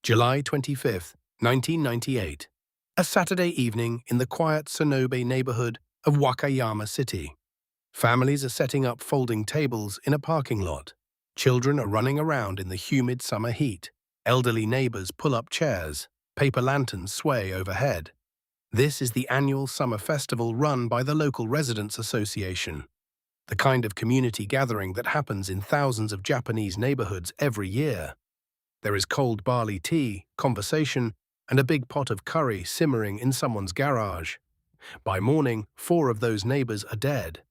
July 25, 1998. A Saturday evening in the quiet Sonobe neighborhood of Wakayama City. Families are setting up folding tables in a parking lot. Children are running around in the humid summer heat. Elderly neighbors pull up chairs. Paper lanterns sway overhead. This is the annual summer festival run by the local residents association. The kind of community gathering that happens in thousands of Japanese neighborhoods every year. There is cold barley tea, conversation, and a big pot of curry simmering in someone's garage. By morning, 4 of those neighbors are dead.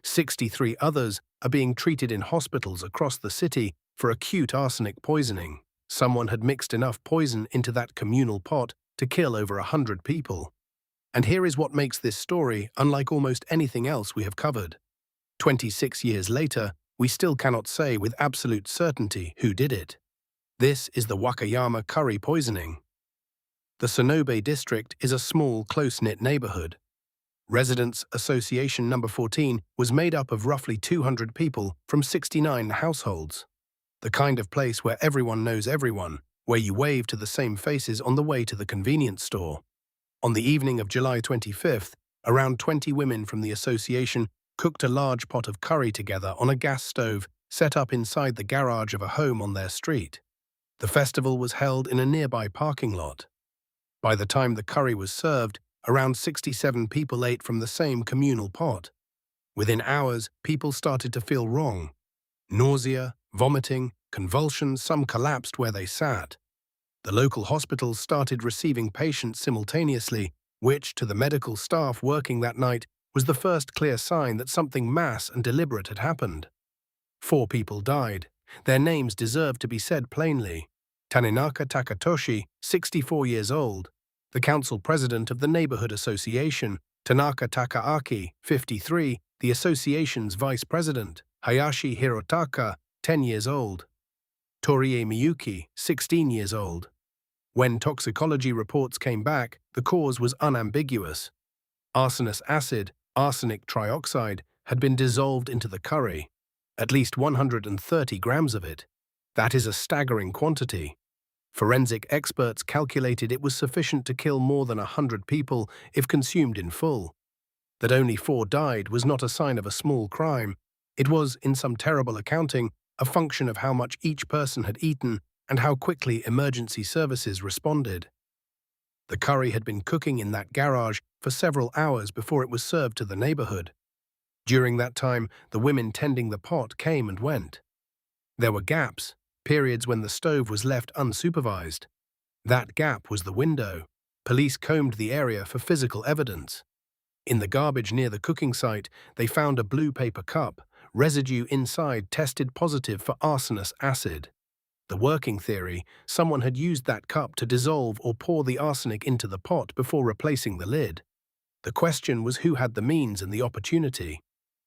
63 others are being treated in hospitals across the city for acute arsenic poisoning. Someone had mixed enough poison into that communal pot to kill over 100 people. And here is what makes this story unlike almost anything else we have covered. 26 years later, we still cannot say with absolute certainty who did it. This is the Wakayama Curry Poisoning. The Sonobe district is a small, close-knit neighborhood. Residents Association Number 14 was made up of roughly 200 people from 69 households. The kind of place where everyone knows everyone, where you wave to the same faces on the way to the convenience store. On the evening of July 25th, around 20 women from the association cooked a large pot of curry together on a gas stove set up inside the garage of a home on their street. The festival was held in a nearby parking lot. By the time the curry was served, around 67 people ate from the same communal pot. Within hours, people started to feel wrong. Nausea, vomiting, convulsions, some collapsed where they sat. The local hospitals started receiving patients simultaneously, which, to the medical staff working that night, was the first clear sign that something mass and deliberate had happened. 4 people died. Their names deserve to be said plainly. Tanenaka Takatoshi, 64 years old, the council president of the neighborhood association; Tanaka Takaaki, 53, the association's vice president; Hayashi Hirotaka, 10 years old; Torie Miyuki, 16 years old. When toxicology reports came back, the cause was unambiguous. Arsenic acid, arsenic trioxide, had been dissolved into the curry. At least 130 grams of it. That is a staggering quantity. Forensic experts calculated it was sufficient to kill more than 100 people if consumed in full. That only 4 died was not a sign of a small crime. It was, in some terrible accounting, a function of how much each person had eaten and how quickly emergency services responded. The curry had been cooking in that garage for several hours before it was served to the neighborhood. During that time, the women tending the pot came and went. There were gaps, periods when the stove was left unsupervised. That gap was the window. Police combed the area for physical evidence. In the garbage near the cooking site, they found a blue paper cup. Residue inside tested positive for arsenic acid. The working theory: someone had used that cup to dissolve or pour the arsenic into the pot before replacing the lid. The question was who had the means and the opportunity.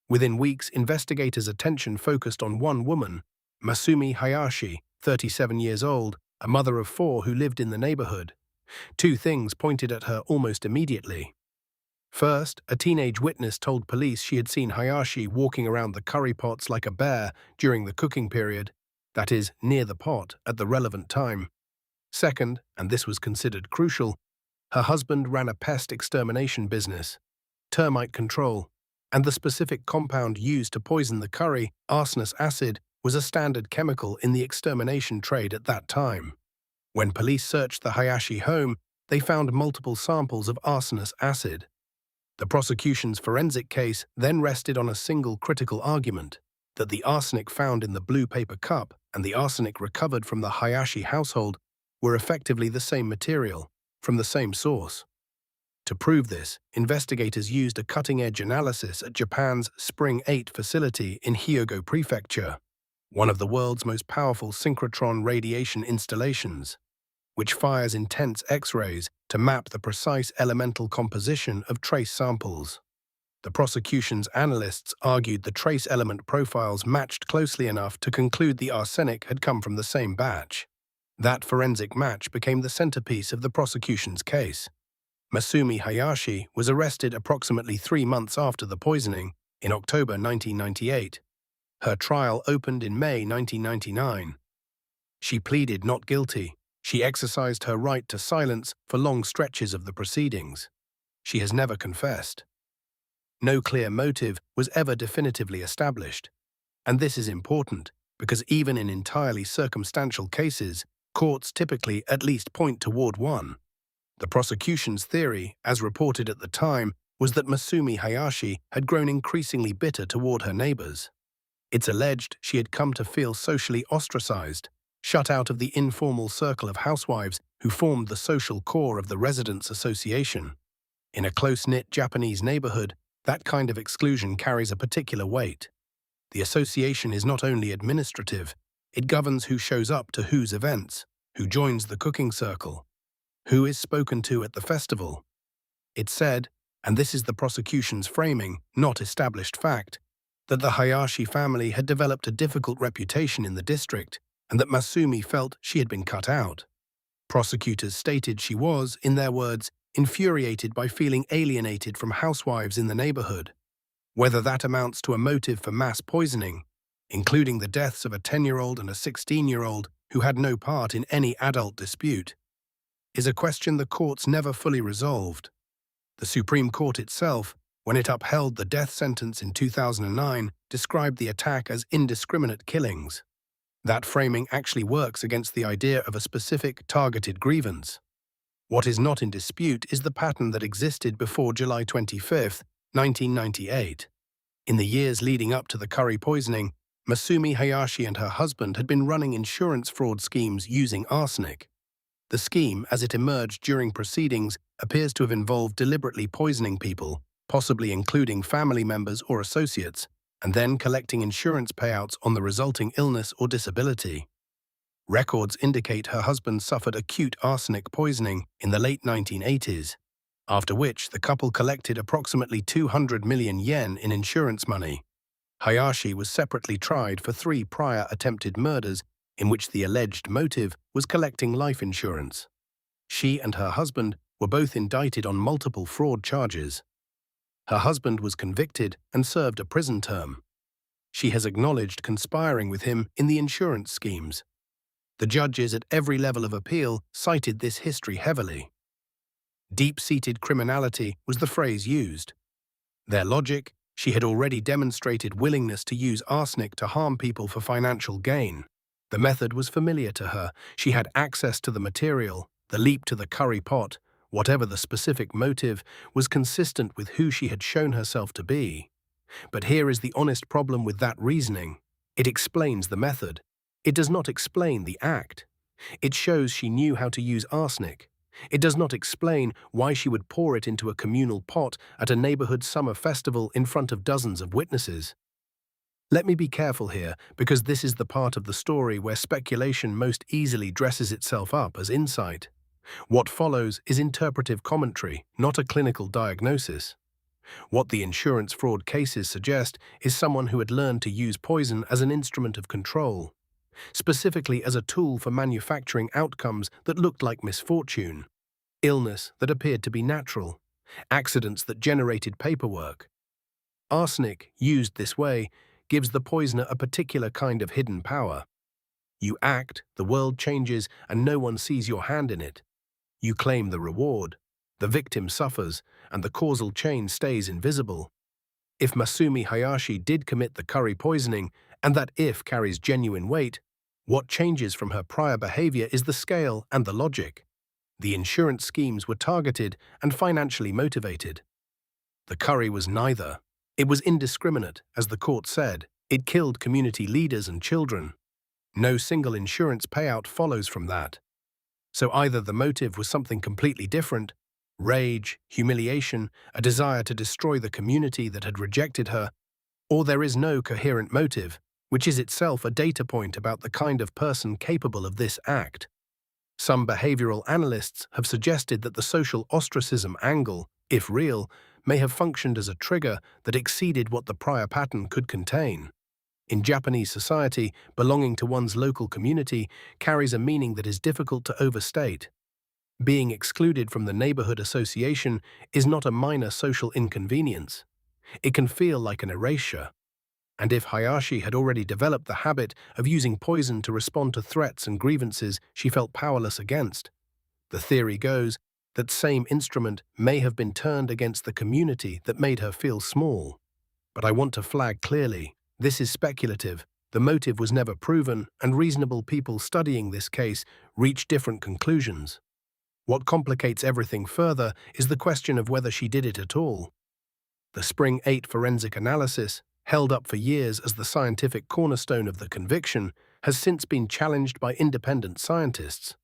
Within weeks, investigators' attention focused on one woman, Masumi Hayashi, 37 years old, a mother of 4 who lived in the neighborhood. 2 things pointed at her almost immediately. First, a teenage witness told police she had seen Hayashi walking around the curry pots like a bear during the cooking period, that is, near the pot at the relevant time. Second, and this was considered crucial, her husband ran a pest extermination business, termite control, and the specific compound used to poison the curry, arsenic acid, was a standard chemical in the extermination trade at that time. When police searched the Hayashi home, they found multiple samples of arsenic acid. The prosecution's forensic case then rested on a single critical argument, that the arsenic found in the blue paper cup and the arsenic recovered from the Hayashi household were effectively the same material, from the same source. To prove this, investigators used a cutting-edge analysis at Japan's Spring 8 facility in Hyogo Prefecture, one of the world's most powerful synchrotron radiation installations, which fires intense X-rays to map the precise elemental composition of trace samples. The prosecution's analysts argued the trace element profiles matched closely enough to conclude the arsenic had come from the same batch. That forensic match became the centerpiece of the prosecution's case. Masumi Hayashi was arrested approximately 3 months after the poisoning, in October 1998. Her trial opened in May 1999. She pleaded not guilty. She exercised her right to silence for long stretches of the proceedings. She has never confessed. No clear motive was ever definitively established. And this is important because even in entirely circumstantial cases, courts typically at least point toward one. The prosecution's theory, as reported at the time, was that Masumi Hayashi had grown increasingly bitter toward her neighbors. It's alleged she had come to feel socially ostracized, shut out of the informal circle of housewives who formed the social core of the residents' association. In a close-knit Japanese neighborhood, that kind of exclusion carries a particular weight. The association is not only administrative, it governs who shows up to whose events, who joins the cooking circle, who is spoken to at the festival. It's said, and this is the prosecution's framing, not established fact, that the Hayashi family had developed a difficult reputation in the district and that Masumi felt she had been cut out. Prosecutors stated she was, in their words, infuriated by feeling alienated from housewives in the neighborhood. Whether that amounts to a motive for mass poisoning, including the deaths of a 10-year-old and a 16-year-old who had no part in any adult dispute, is a question the courts never fully resolved. The Supreme Court itself, when it upheld the death sentence in 2009, described the attack as indiscriminate killings. That framing actually works against the idea of a specific, targeted grievance. What is not in dispute is the pattern that existed before July 25, 1998. In the years leading up to the curry poisoning, Masumi Hayashi and her husband had been running insurance fraud schemes using arsenic. The scheme, as it emerged during proceedings, appears to have involved deliberately poisoning people, possibly including family members or associates, and then collecting insurance payouts on the resulting illness or disability. Records indicate her husband suffered acute arsenic poisoning in the late 1980s, after which the couple collected approximately 200 million yen in insurance money. Hayashi was separately tried for 3 prior attempted murders in which the alleged motive was collecting life insurance. She and her husband were both indicted on multiple fraud charges. Her husband was convicted and served a prison term. She has acknowledged conspiring with him in the insurance schemes. The judges at every level of appeal cited this history heavily. Deep-seated criminality was the phrase used. Their logic: she had already demonstrated willingness to use arsenic to harm people for financial gain. The method was familiar to her. She had access to the material. The leap to the curry pot, whatever the specific motive, was consistent with who she had shown herself to be. But here is the honest problem with that reasoning. It explains the method. It does not explain the act. It shows she knew how to use arsenic. It does not explain why she would pour it into a communal pot at a neighborhood summer festival in front of dozens of witnesses. Let me be careful here, because this is the part of the story where speculation most easily dresses itself up as insight. What follows is interpretive commentary, not a clinical diagnosis. What the insurance fraud cases suggest is someone who had learned to use poison as an instrument of control, specifically as a tool for manufacturing outcomes that looked like misfortune, illness that appeared to be natural, accidents that generated paperwork. Arsenic, used this way, gives the poisoner a particular kind of hidden power. You act, the world changes, and no one sees your hand in it. You claim the reward, the victim suffers, and the causal chain stays invisible. If Masumi Hayashi did commit the curry poisoning, and that if carries genuine weight, what changes from her prior behavior is the scale and the logic. The insurance schemes were targeted and financially motivated. The curry was neither. It was indiscriminate, as the court said. It killed community leaders and children. No single insurance payout follows from that. So either the motive was something completely different: rage, humiliation, a desire to destroy the community that had rejected her, or there is no coherent motive, which is itself a data point about the kind of person capable of this act. Some behavioral analysts have suggested that the social ostracism angle, if real, may have functioned as a trigger that exceeded what the prior pattern could contain. In Japanese society, belonging to one's local community carries a meaning that is difficult to overstate. Being excluded from the neighborhood association is not a minor social inconvenience. It can feel like an erasure. And if Hayashi had already developed the habit of using poison to respond to threats and grievances she felt powerless against, the theory goes that same instrument may have been turned against the community that made her feel small. But I want to flag clearly, this is speculative, the motive was never proven, and reasonable people studying this case reach different conclusions. What complicates everything further is the question of whether she did it at all. The Spring 8 forensic analysis, held up for years as the scientific cornerstone of the conviction, has since been challenged by independent scientists.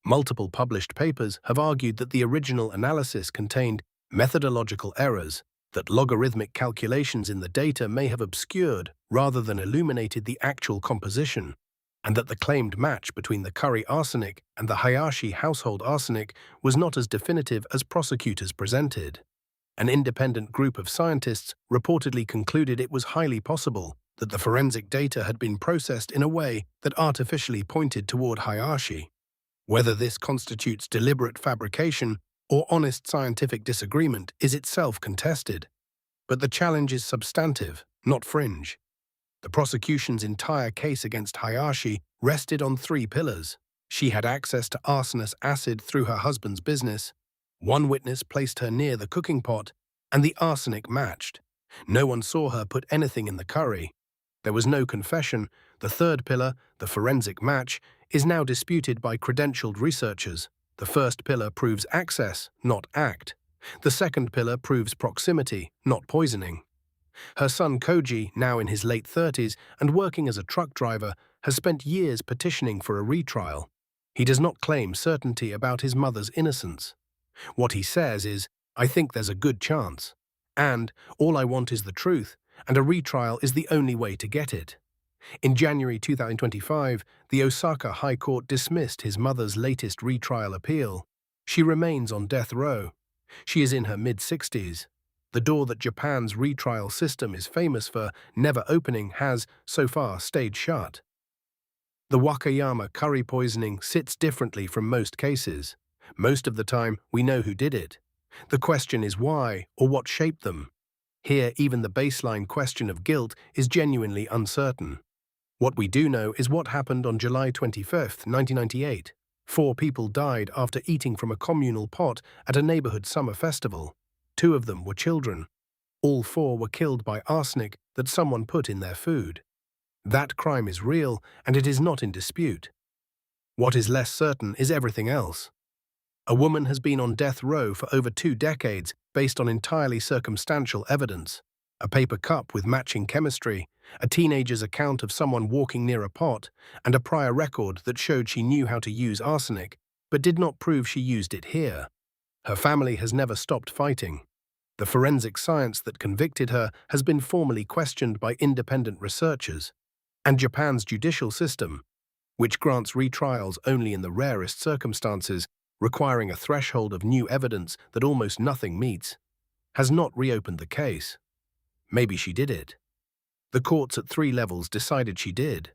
Multiple published papers have argued that the original analysis contained methodological errors, that logarithmic calculations in the data may have obscured rather than illuminated the actual composition, and that the claimed match between the Curry arsenic and the Hayashi household arsenic was not as definitive as prosecutors presented. An independent group of scientists reportedly concluded it was highly possible that the forensic data had been processed in a way that artificially pointed toward Hayashi. Whether this constitutes deliberate fabrication or honest scientific disagreement is itself contested. But the challenge is substantive, not fringe. The prosecution's entire case against Hayashi rested on three pillars. She had access to arsenic acid through her husband's business. One witness placed her near the cooking pot, and the arsenic matched. No one saw her put anything in the curry. There was no confession. The third pillar, the forensic match, is now disputed by credentialed researchers. The first pillar proves access, not act. The second pillar proves proximity, not poisoning. Her son Koji, now in his late 30s and working as a truck driver, has spent years petitioning for a retrial. He does not claim certainty about his mother's innocence. What he says is, "I think there's a good chance," and "all I want is the truth, and a retrial is the only way to get it." In January 2025, the Osaka High Court dismissed his mother's latest retrial appeal. She remains on death row. She is in her mid-60s. The door that Japan's retrial system is famous for never opening has, so far, stayed shut. The Wakayama Curry Poisoning sits differently from most cases. Most of the time, we know who did it. The question is why, or what shaped them. Here, even the baseline question of guilt is genuinely uncertain. What we do know is what happened on July 25, 1998. 4 people died after eating from a communal pot at a neighborhood summer festival. 2 of them were children. All 4 were killed by arsenic that someone put in their food. That crime is real, and it is not in dispute. What is less certain is everything else. A woman has been on death row for over 2 decades based on entirely circumstantial evidence. A paper cup with matching chemistry, a teenager's account of someone walking near a pot, and a prior record that showed she knew how to use arsenic, but did not prove she used it here. Her family has never stopped fighting. The forensic science that convicted her has been formally questioned by independent researchers. And Japan's judicial system, which grants retrials only in the rarest circumstances, requiring a threshold of new evidence that almost nothing meets, has not reopened the case. Maybe she did it. The courts at 3 levels decided she did.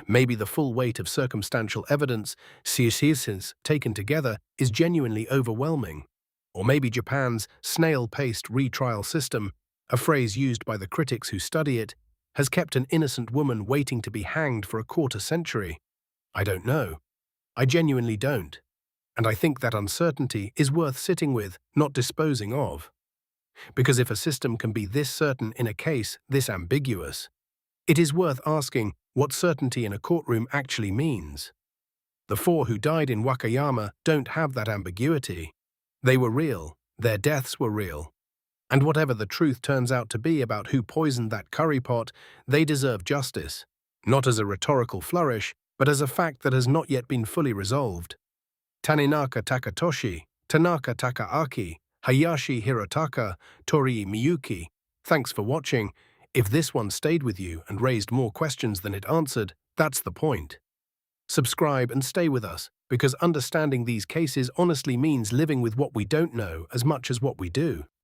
Maybe the full weight of circumstantial evidence, taken together, is genuinely overwhelming. Or maybe Japan's snail-paced retrial system, a phrase used by the critics who study it, has kept an innocent woman waiting to be hanged for a quarter century. I don't know. I genuinely don't. And I think that uncertainty is worth sitting with, not disposing of. Because if a system can be this certain in a case this ambiguous, it is worth asking what certainty in a courtroom actually means. The 4 who died in Wakayama don't have that ambiguity. They were real, their deaths were real. And whatever the truth turns out to be about who poisoned that curry pot, they deserve justice, not as a rhetorical flourish, but as a fact that has not yet been fully resolved. Taninaka Takatoshi, Tanaka Takaaki, Hayashi Hirotaka, Torii Miyuki. Thanks for watching. If this one stayed with you and raised more questions than it answered, that's the point. Subscribe and stay with us, because understanding these cases honestly means living with what we don't know as much as what we do.